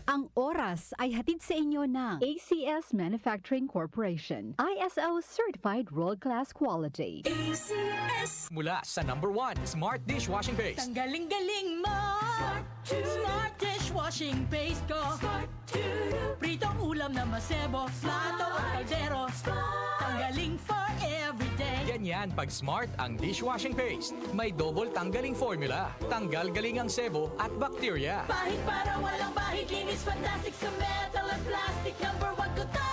Ang oras ay hatid sa inyo ng ACS Manufacturing Corporation. ISO Certified World-Class Quality. ACS. Mula sa #1 Smart Dishwashing Paste. Tanggaling-galing mo. Smart dishwashing paste ko. Pritong ulam na masebo. Plato o kaldero. Tanggaling for everyday. Ganyan pag Smart ang dishwashing paste. May double tanggaling formula. Tanggal galing ang sebo at bakterya. Bahid para walang bahid. Linis fantastic sa metal at plastic. #1 ko to.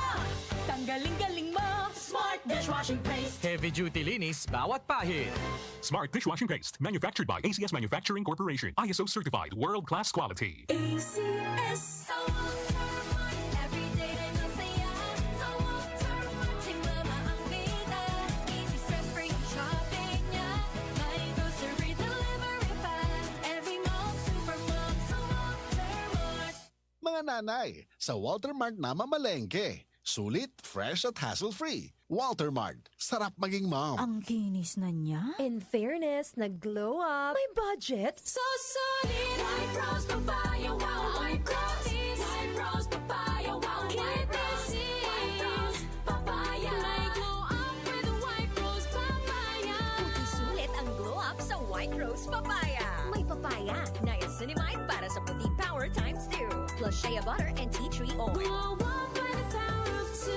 Tanggaling-galing mo. Smart dishwashing paste. Heavy duty linis bawat pahid. Smart Dishwashing Paste, manufactured by ACS Manufacturing Corporation. ISO certified, world-class quality. ACS. Mga nanay, sa Walter Mart na mamalengke. Sulit, fresh at hassle-free. Walter Mart, sarap maging mom. Ang kinis na niya. In fairness, nag-glow up. May budget. So solid. White Rose Papaya, wow, White Rose. White Rose Papaya, wow, White Rose. White Rose Papaya. May glow up with the White Rose Papaya. Puti sulit ang glow up sa White Rose Papaya. May papaya, niacinamide para sa puti power times 2. Plus shea butter and tea tree oil. Glow up with the power of 2.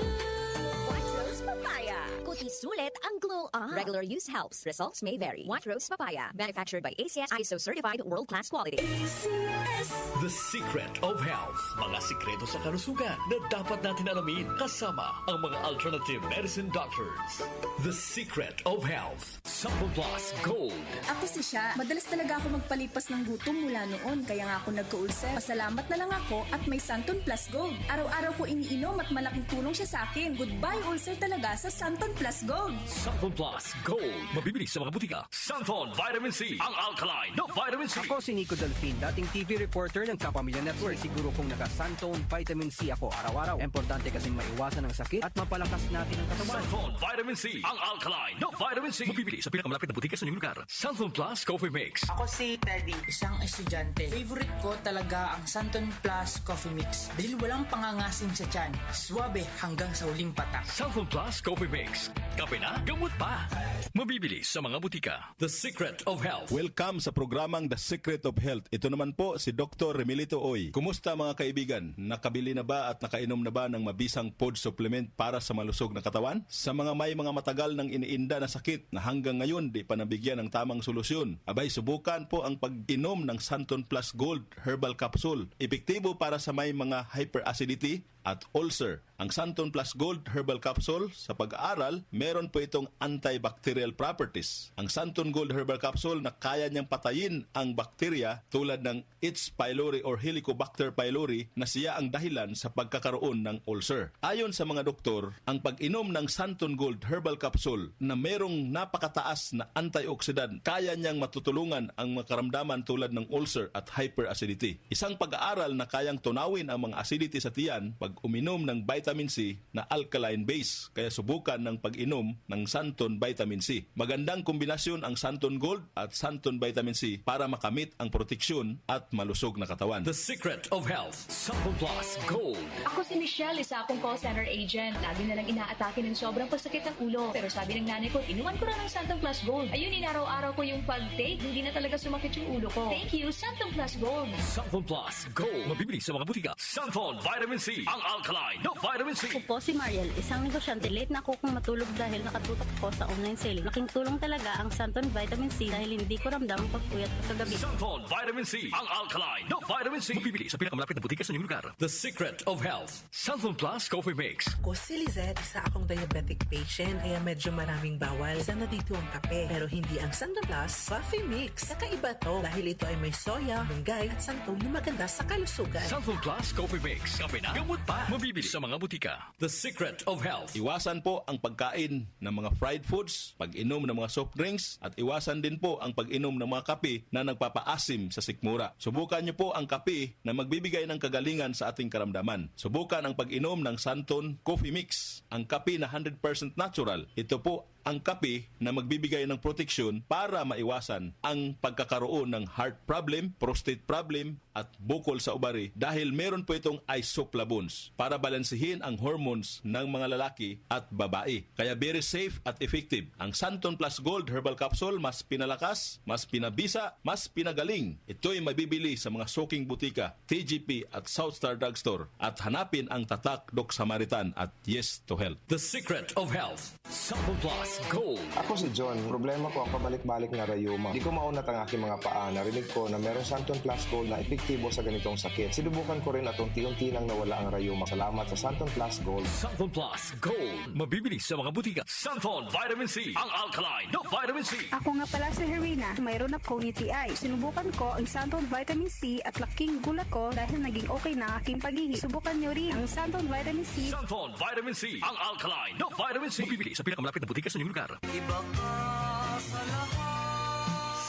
White Rose Papaya. Puti sulit ang glow up. Regular use helps. Results may vary. White Rose Papaya. Manufactured by ACS ISO Certified World-Class Quality. ACS. The Secret of Health. Mga sikreto sa kalusugan na dapat natin alamin kasama ang mga alternative medicine doctors. The Secret of Health. Sample Plus Gold. Ako si Sha. Madalas talaga ako magpalipas ng gutom mula noon, kaya nga ako nagka-ulcer. Pasalamat na lang ako at may Santon Plus Gold. Araw-araw ko iniinom at malaking tulong siya sa akin. Goodbye ulcer talaga sa Santon Plus Gold. Santon Plus Gold. Mabibili sa mga butika. Santon Vitamin C. Ang alkaline na vitamin C. Ako si Nico Delfin, dating TV reporter ng Kapamilya Network. Siguro kung naka-Santon Vitamin C ako araw-araw. Importante kasing maiwasan ang sakit at mapalakas natin ang katawan. Santon Vitamin C. Ang alkaline na vitamin C. Mabibili sa pinakamalapit na butika sa inyong lugar. Santon Plus Coffee Mix. Ako si Teddy, isang estudyante. Favorite ko talaga ang Santon Plus Coffee Mix dahil walang pangangasim sa tiyan. Suwabe hanggang sa huling patak. Santon Plus Coffee Mix. Kape na, gamot pa. Mabibili sa mga butika. The Secret of Health. Welcome sa programang The Secret of Health. Ito naman po si Dr. Remilito Oy. Kumusta mga kaibigan? Nakabili na ba at nakainom na ba ng mabisang food supplement para sa malusog na katawan? Sa mga may mga matagal ng iniinda na sakit na hanggang ngayon di pa nabigyan ng tamang solusyon, abay subukan po ang pag-inom ng Santon Plus Gold Herbal Capsule. Epektibo para sa may mga hyperacidity at ulcer. Ang Santon Plus Gold Herbal Capsule, sa pag-aaral, meron po itong antibacterial properties. Ang Santon Gold Herbal Capsule na kaya niyang patayin ang bakterya tulad ng H. pylori or Helicobacter pylori na siya ang dahilan sa pagkakaroon ng ulcer. Ayon sa mga doktor, ang pag-inom ng Santon Gold Herbal Capsule na merong napakataas na antioxidant, kaya niyang matutulungan ang makaramdaman tulad ng ulcer at hyperacidity. Isang pag-aaral na kayang tunawin ang mga acidity sa tiyan pag uminom ng vitamin C na alkaline base. Kaya subukan ng pag-inom ng Santon Vitamin C. Magandang kombinasyon ang Santon Gold at Santon Vitamin C para makamit ang proteksyon at malusog na katawan. The Secret of Health. Santon Plus Gold. Ako si Michelle, isa akong call center agent. Lagi na lang inaatake ng sobrang pasakit ng ulo. Pero sabi ng nanay ko, inuman ko na ng Santon Plus Gold. Ayun, inaraw-araw ko yung pag-take. Hindi na talaga sumakit yung ulo ko. Thank you, Santon Plus Gold. Santon Plus Gold. Mabibili sa mga butika. Santon Vitamin C. Ang alkaline na vitamin C. Ako po si Mariel, isang negosyante. Late na ako kung matulog dahil nakatutok ko sa online selling. Laking tulong talaga ang Santon Vitamin C dahil hindi ko ramdam ang pagpuyat ko sa gabi. Santon Vitamin C. Ang alkaline na vitamin C. Mabibili sa pinakamalapit na butika sa inyong lugar. The Secret of Health. Santon Plus Coffee Mix. Ako si Lizette, isa akong diabetic patient kaya medyo maraming bawal. Isa na dito ang kape, pero hindi ang Santon Plus Coffee Mix. Kakaiba to dahil ito ay may soya, munggay at santol na maganda sa kalusugan. Santon Plus Coffee Mix. Kape na, gamot pa. Mabibili sa mga butika. The Secret of Health. Iwasan po ang pagkain ng mga fried foods, pag-inom ng mga soft drinks, at iwasan din po ang pag-inom ng mga kape na nagpapaasim sa sikmura. Subukan niyo po ang kape na magbibigay ng kagalingan sa ating karamdaman. Subukan ang pag-inom ng Santon Coffee Mix, ang kape na 100% natural. Ito po ang kape na magbibigay ng proteksyon para maiwasan ang pagkakaroon ng heart problem, prostate problem at bukol sa ubari dahil meron po itong isoflavones para balansehin ang hormones ng mga lalaki at babae. Kaya very safe at effective. Ang Santon Plus Gold Herbal Capsule mas pinalakas, mas pinabisa, mas pinagaling. Ito'y mabibili sa mga soking butika, TGP at Southstar Drugstore at hanapin ang tatak Doc Samaritan at Yes to Health. The Secret of Health. Santon Plus Gold. Ako si John. Problema ko ang pabalik-balik na rayuma. Di ko maunat ang aking mga paa. Narinig ko na merong Santon Plus Gold na epektibo sa ganitong sakit. Sinubukan ko rin at unti-unti nang nawala ang rayuma. Salamat sa Santon Plus Gold. Santon Plus Gold. Mabibili sa mga butika. Santon Vitamin C. Ang alkaline na vitamin C. Ako nga pala si Herina. Mayroon akong UTI. Sinubukan ko ang Santon Vitamin C at laking gulat ko dahil naging okay na aking paghihi. Subukan nyo rin ang Santon Vitamin C. Santon Vitamin C. Ang alkaline na vitamin C. Mabibili sa pinakamalapit na butika sa inyong lugar. Iba ka sa lahat.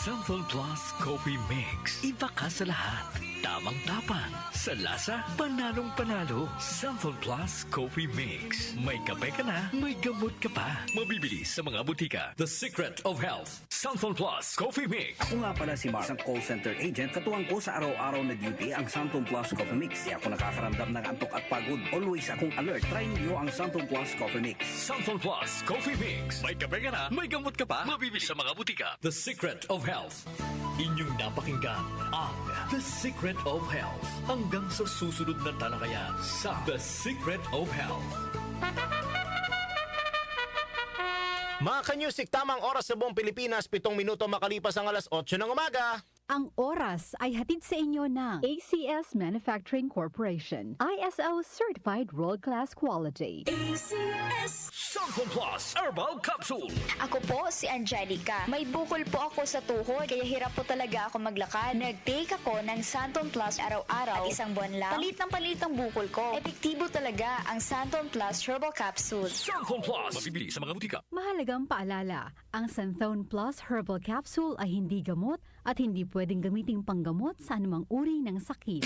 Santon Plus Coffee Mix. Iba ka sa lahat. Tamang-tapang. Sa lasa, panalong-panalo. Santon Plus Coffee Mix. May kape ka na, may gamot ka pa. Mabibili sa mga butika. The Secret of Health. Santon Plus Coffee Mix. Ako nga pala si Mark, isang call center agent. Katuwang ko sa araw-araw na duty ang Santon Plus Coffee Mix. Di ako nakakaramdam ng antok at pagod. Always akong alert. Try ninyo ang Santon Plus Coffee Mix. Santon Plus Coffee Mix. May kape ka na, may gamot ka pa. Mabibili sa mga butika. The Secret of Health. Inyong napakinggan ang The Secret of Health. Hanggang sa susunod na talakayan sa The Secret of Health. Mga kanyusik, tamang oras sa buong Pilipinas, 7 minuto makalipas ang alas 8 ng umaga. Ang oras ay hatid sa inyo ng ACS Manufacturing Corporation. ISO Certified World-Class Quality. ACS Santon Plus Herbal Capsule. Ako po si Angelica. May bukol po ako sa tuhod, kaya hirap po talaga ako maglakad. Nag-take ako ng Santon Plus araw-araw at isang buwan lang. Palit ang bukol ko. Epektibo talaga ang Santon Plus Herbal Capsule. Santon Plus. Mabibili sa mga butika. Mahalagang paalala, ang Santon Plus Herbal Capsule ay hindi gamot at hindi pwedeng gamiting panggamot sa anumang uri ng sakit.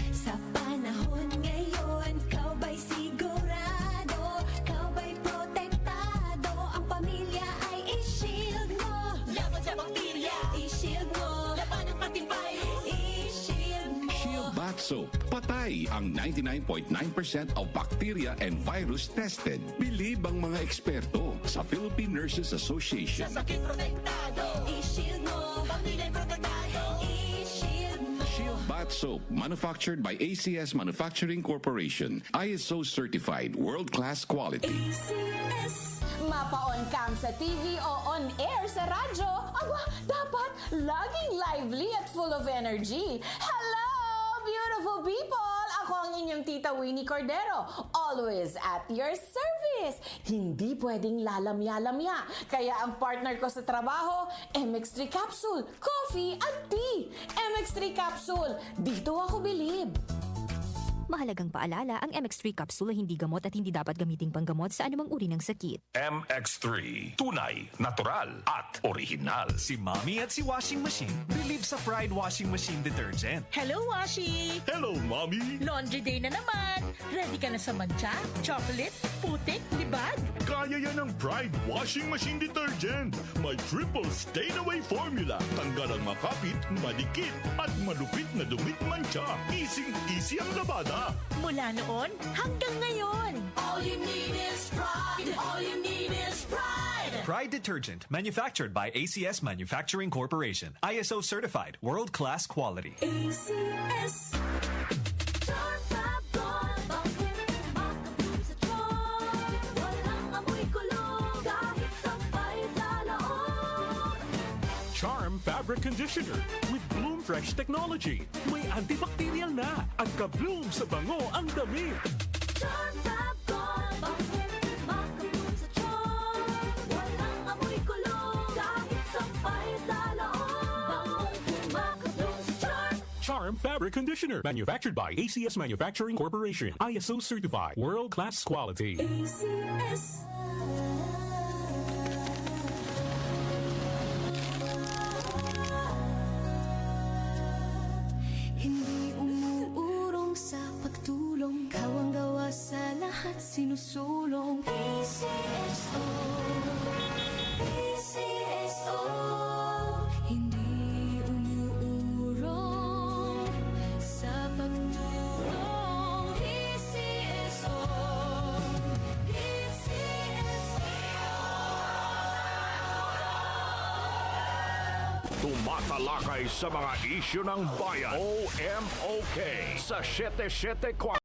Sa panahon ngayon, kau ba'y sigurado? Kau ba'y protektado? Ang pamilya ay i-shield mo. Laban sa bakterya, i-shield mo. Laban ng patibay, i-shield mo. Shield Bath Soap. Patay ang 99.9% of bacteria and virus tested. Believe ang mga eksperto sa Philippine Nurses Association. Sa sakit protektado, i-shield mo. Pamilya protektado, i-shield mo. Shield Bath Soap, manufactured by ACS Manufacturing Corporation. ISO certified, world-class quality. ACS. Mapa-on cam sa TV o on air sa radyo, aba, dapat laging lively at full of energy. Hello, beautiful people! Ako ang inyong tita Winnie Cordero, always at your service. Hindi pwedeng lalamya-lamya. Kaya ang partner ko sa trabaho, MX3 Capsule, coffee at tea. MX3 Capsule, dito ako bilib. Mahalagang paalala, ang MX3 capsule ay hindi gamot at hindi dapat gamiting panggamot sa anumang uri ng sakit. MX3. Tunay, natural, at original. Si Mommy at si Washing Machine believe sa Pride Washing Machine Detergent. Hello, Washi! Hello, Mommy! Laundry day na naman! Ready ka na sa mancha, chocolate, putik, libag? Kaya yan ang Pride Washing Machine Detergent. May triple stain-away formula. Tanggal ang makapit, madikit, at malupit na dumit mancha. Easy ang labada. Mula noon hanggang ngayon. All you need is pride. All you need is pride. Pride Detergent, manufactured by ACS Manufacturing Corporation. ISO certified, world-class quality. ACS. Charm Fabric Conditioner with Bloom Fresh Technology. May antibacterial na at ka-bloom sa bango ang damit. Charm Fab Bakit makabloom sa charm? Walang amoy kulong kahit sampay sa loob. Makabloom sa charm. Charm Fabric Conditioner. Manufactured by ACS Manufacturing Corporation. ISO certified. World-class quality. ACS. Hindi umuurong sa pagtulong. Kawang gawa sa lahat sinusulong. ACSO. Tumatalakay sa mga isyu ng bayan. OMOK sa 774